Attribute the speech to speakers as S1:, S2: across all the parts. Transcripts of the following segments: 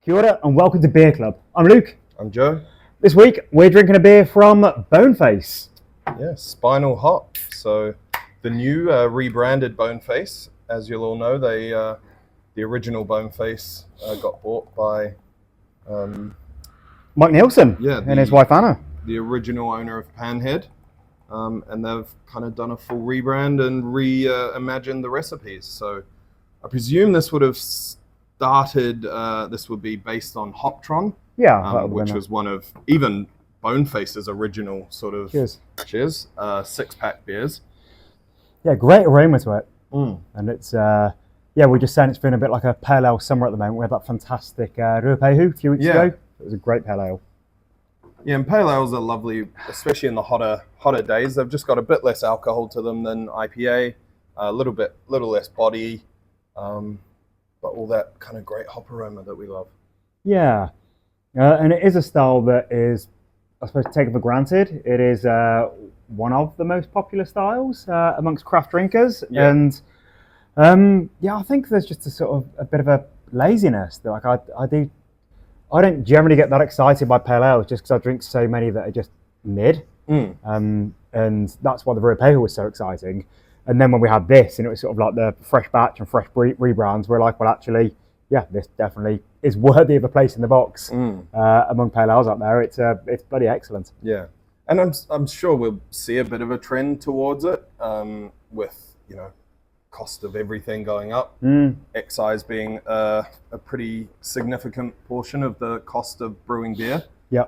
S1: Kia ora and welcome to Beer Club. I'm Luke.
S2: I'm Joe.
S1: This week we're drinking a beer from Boneface.
S2: Yeah, Spinal Hop. So the new rebranded Boneface, as you'll all know, the original Boneface got bought by
S1: Mike Nielsen and his wife Anna.
S2: the original owner of Panhead, and they've kind of done a full rebrand and reimagined the recipes. So I presume this would have started. This would be based on Hoptron.
S1: Yeah,
S2: which was one of even Boneface's original sort of cheers 6-pack beers.
S1: Yeah, great aroma to it. And it's we're just saying it's been a bit like a pale ale summer at the moment. We had that fantastic Ruapehu a few weeks ago. It was a great pale ale.
S2: Yeah, and pale ales are lovely, especially in the hotter days. They've just got a bit less alcohol to them than IPA, a little less body, but all that kind of great hop aroma that we love.
S1: Yeah. And it is a style that is, I suppose, taken for granted. It is one of the most popular styles amongst craft drinkers.
S2: Yeah.
S1: And I think there's just a bit of a laziness that I don't generally get that excited by pale ales just because I drink so many that are just mid. And that's why the Ruapehu was so exciting. And then when we had this, and it was sort of like the fresh batch and fresh rebrands, we're like, well, actually, yeah, this definitely is worthy of a place in the box among pale ales out there. It's bloody excellent.
S2: Yeah, and I'm sure we'll see a bit of a trend towards it with cost of everything going up. Excise being a pretty significant portion of the cost of brewing beer.
S1: Yeah.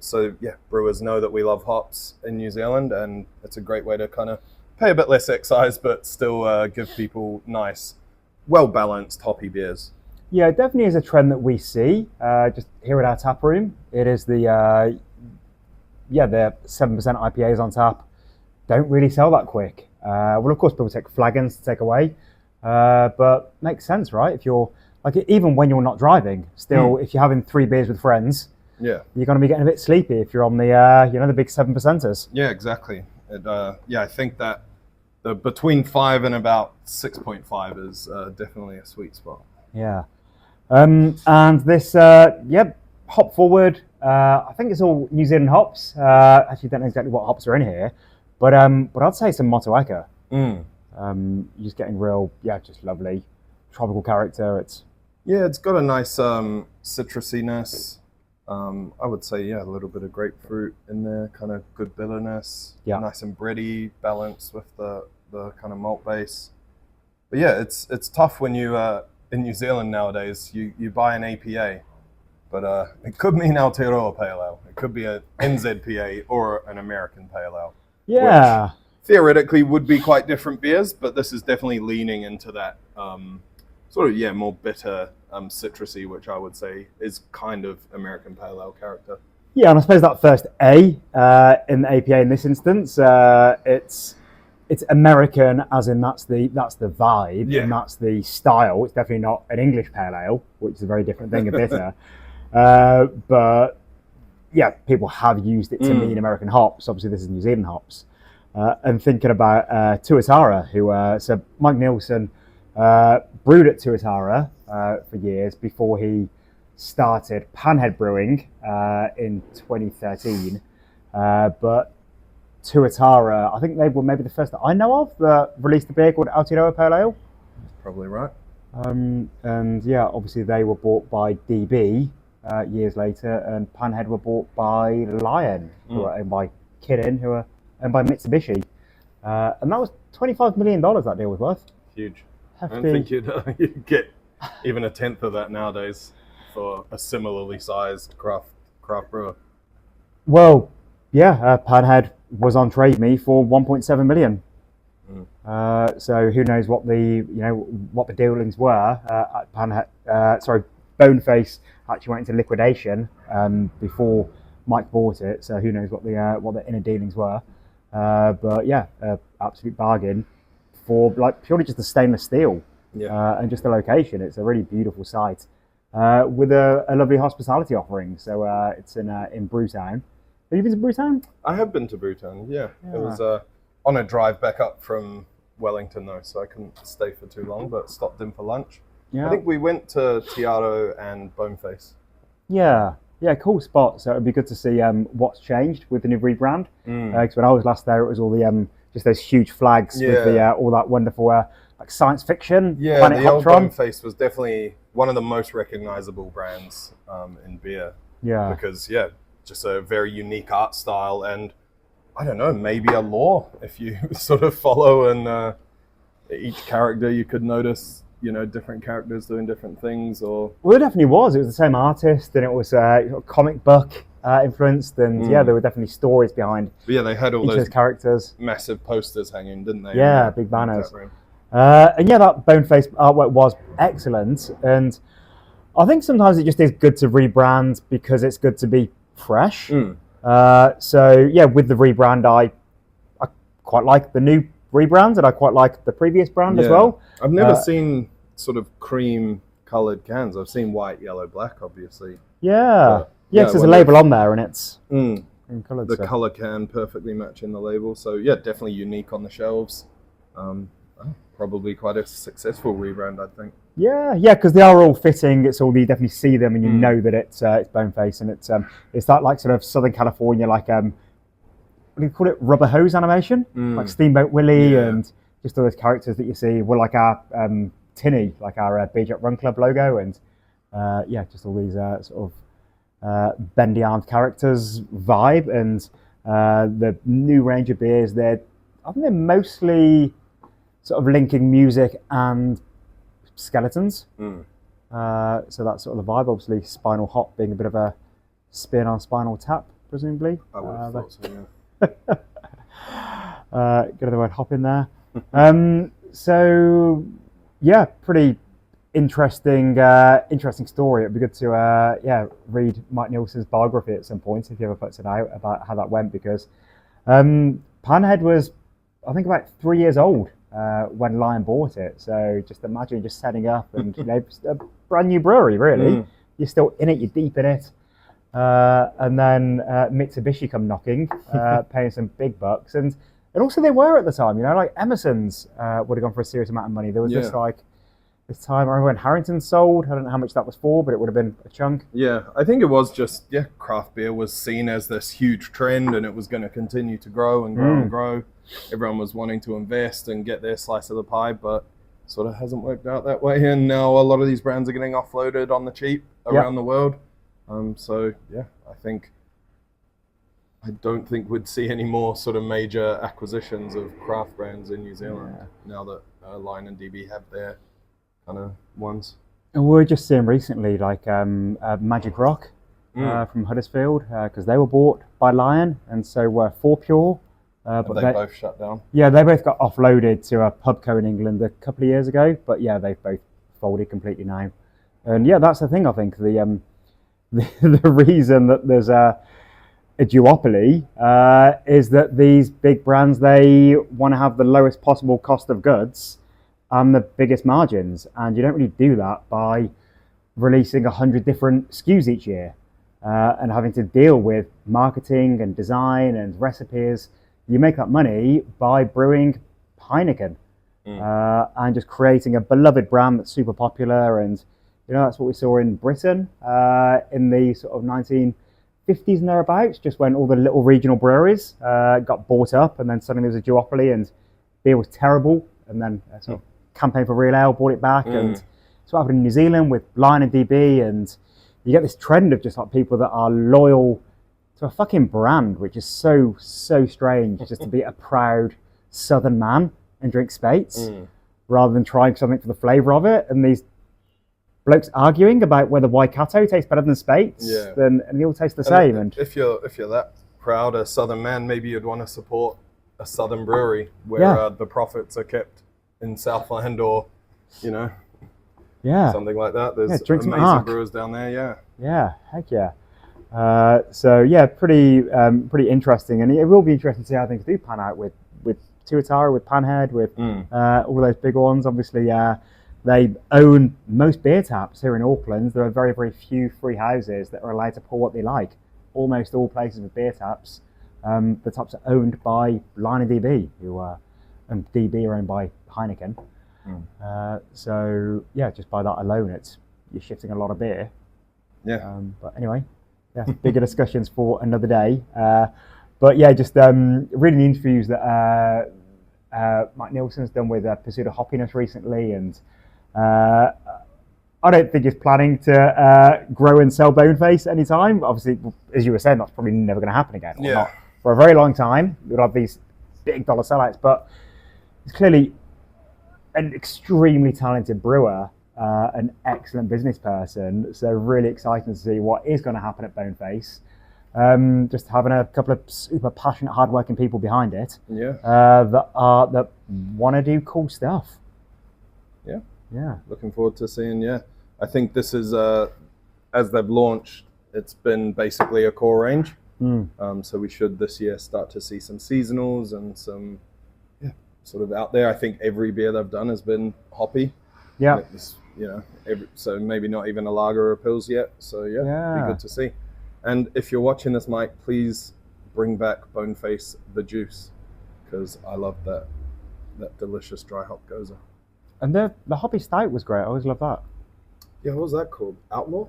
S2: So yeah, brewers know that we love hops in New Zealand, and it's a great way to kind of pay a bit less excise, but still give people nice, well-balanced hoppy beers.
S1: Yeah, it definitely is a trend that we see just here at our tap room. It is the 7% IPAs on tap don't really sell that quick. Well, of course, people take flagons to take away, but makes sense, right? If you're even when you're not driving, still, if you're having 3 beers with friends, you're going to be getting a bit sleepy if you're on the the big 7%ers.
S2: Yeah, exactly. I think that the between 5 and about 6.5 is definitely a sweet spot.
S1: Yeah. And this, hop forward. I think it's all New Zealand hops. Actually, don't know exactly what hops are in here, but I'd say some Motueka. You're just getting real, just lovely tropical character. It's
S2: got a nice citrusiness. I would say a little bit of grapefruit in there, kind of good bitterness.
S1: Yeah,
S2: nice and bready, balanced with the kind of malt base. But yeah, it's tough when you. In New Zealand nowadays, you buy an APA, but it could mean Aotearoa Pale Ale. It could be an NZPA or an American Pale Ale.
S1: Yeah.
S2: Which theoretically would be quite different beers, but this is definitely leaning into that more bitter citrusy, which I would say is kind of American Pale Ale character.
S1: Yeah, and I suppose that first A in the APA in this instance, it's American, as in that's the vibe and that's the style. It's definitely not an English pale ale, which is a very different thing, a bitter. But yeah, people have used it to mean American hops. Obviously, this is New Zealand hops. And thinking about Tuatara, who so Mike Nielsen brewed at Tuatara for years before he started Panhead Brewing in 2013. But Tuatara, I think they were maybe the first that I know of that released a beer called Aotearoa Pale Ale.
S2: Probably right.
S1: And obviously they were bought by DB years later, and Panhead were bought by Lion, who are owned by Kirin, who are owned by Mitsubishi. And that was $25 million that deal was worth.
S2: Huge.
S1: Hefty.
S2: I don't think you'd get even a tenth of that nowadays for a similarly sized craft brewer.
S1: Well, Panhead was on Trade Me for 1.7 million. So who knows what the dealings were at Panhead. Boneface actually went into liquidation before Mike bought it. So who knows what the inner dealings were. Absolute bargain for purely just the stainless steel and just the location. It's a really beautiful site with a lovely hospitality offering. So it's in Brewtown. Have you been to Brewtown?
S2: I have been to Brewtown, yeah. It was on a drive back up from Wellington though, so I couldn't stay for too long, but stopped in for lunch.
S1: Yeah.
S2: I think we went to Tiago and Boneface.
S1: Yeah, yeah, cool spot. So it'd be good to see what's changed with the new rebrand. Because when I was last there, it was all the just those huge flags with the all that wonderful like science fiction.
S2: Yeah,
S1: Planet
S2: the old
S1: Hoptron.
S2: Boneface was definitely one of the most recognizable brands in beer.
S1: Yeah,
S2: because just a very unique art style, and I don't know, maybe a lore if you sort of follow, and each character you could notice, different characters doing different things. Or
S1: well, it definitely was. It was the same artist, and it was comic book influenced, and yeah, there were definitely stories behind.
S2: But yeah, they had all
S1: each of
S2: those
S1: characters,
S2: massive posters hanging, didn't they?
S1: Yeah, big banners. And yeah, that Boneface artwork was excellent, and I think sometimes it just is good to rebrand because it's good to be fresh. So yeah, with the rebrand, I quite like the new rebrand, and I quite like the previous brand as well.
S2: I've never seen sort of cream coloured cans. I've seen white, yellow, black, obviously.
S1: Yeah, because there's a label on there, and it's coloured.
S2: The colour can perfectly matching the label. So yeah, definitely unique on the shelves. Probably quite a successful rebrand, I think.
S1: Yeah, because they are all fitting. It's all, you definitely see them and you know that it's Boneface, and it's that like sort of Southern California, like what do you call it, rubber hose animation, like Steamboat Willie, and just all those characters that you see were like our tinny, like our Beach Run Club logo, and just all these sort of bendy armed characters vibe, and the new range of beers. I think they're mostly sort of linking music and skeletons. So that's sort of the vibe. Obviously, Spinal Hop being a bit of a spin on Spinal Tap, presumably.
S2: I would have thought so, yeah.
S1: Get the word hop in there. So yeah, pretty interesting story. It'd be good to read Mike Nielsen's biography at some point if he ever puts it out about how that went, because Panhead was, I think, about 3 years old when Lion bought it. So just imagine just setting up and a brand new brewery, really. You're still in it, you're deep in it. And then Mitsubishi come knocking, paying some big bucks. And also they were at the time, like Emerson's would have gone for a serious amount of money. There was just like this time, I remember when Harrington sold, I don't know how much that was for, but it would have been a chunk.
S2: Yeah, I think it was just, craft beer was seen as this huge trend, and it was going to continue to grow and grow and grow. Everyone was wanting to invest and get their slice of the pie, but sort of hasn't worked out that way. And now a lot of these brands are getting offloaded on the cheap around the world. So yeah, I don't think we'd see any more sort of major acquisitions of craft brands in New Zealand now that Lion and DB have their kind of ones.
S1: And we were just seeing recently, like Magic Rock from Huddersfield, because they were bought by Lion, and so were For Pure.
S2: But they both shut down. Yeah,
S1: they both got offloaded to a Pubco in England a couple of years ago, but yeah, they've both folded completely now. And yeah, that's the thing. I think the reason that there's a duopoly is that these big brands, they want to have the lowest possible cost of goods and the biggest margins, and you don't really do that by releasing 100 different SKUs each year and having to deal with marketing and design and recipes. You make that money by brewing Heineken and just creating a beloved brand that's super popular. And that's what we saw in Britain in the sort of 1950s and thereabouts, just when all the little regional breweries got bought up, and then suddenly there was a duopoly and beer was terrible, and then sort of Campaign for Real Ale bought it back. And it's what happened in New Zealand with Lion and DB, and you get this trend of just like people that are loyal to a fucking brand, which is so strange, just to be a proud Southern man and drink Spates rather than trying something for the flavour of it. And these blokes arguing about whether Waikato tastes better than Spates, and they all taste the same. And
S2: if you're that proud a Southern man, maybe you'd want to support a Southern brewery where the profits are kept in Southland, or something like that. There's amazing brewers down there.
S1: Yeah, heck yeah. So yeah, pretty interesting, and it will be interesting to see how things do pan out with Tuatara, with Panhead, with all those big ones. Obviously, they own most beer taps here in Auckland. There are very, very few free houses that are allowed to pour what they like. Almost all places with beer taps, the taps are owned by Lion and DB, and DB are owned by Heineken. So yeah, just by that alone, you're shifting a lot of beer.
S2: Yeah.
S1: But anyway, yeah, bigger discussions for another day. But yeah, just reading the interviews that Mike Nielsen's done with Pursuit of Hoppiness recently, and I don't think he's planning to grow and sell Boneface anytime. Obviously, as you were saying, that's probably never going to happen again. Or not for a very long time. We'll have these big dollar sellouts, but he's clearly an extremely talented brewer, an excellent business person. So really exciting to see what is going to happen at Boneface. Just having a couple of super passionate, hardworking people behind it. That want to do cool stuff. Yeah.
S2: Looking forward to seeing. I think this is as they've launched, it's been basically a core range. So we should this year start to see some seasonals and some sort of out there. I think every beer they've done has been hoppy. So maybe not even a lager or a pils yet. So it'd be good to see. And if you're watching this, Mike, please bring back Boneface the juice, because I love that delicious dry hop goza.
S1: And the hoppy stout was great. I always love that.
S2: Yeah, what was that called? Outlaw?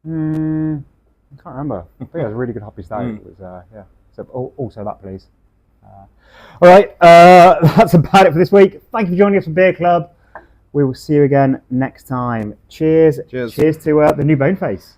S1: I can't remember. I think it was a really good hoppy stout. It was So also that, please. All right, that's about it for this week. Thank you for joining us for Beer Club. We will see you again next time. Cheers.
S2: Cheers.
S1: Cheers to the new Boneface.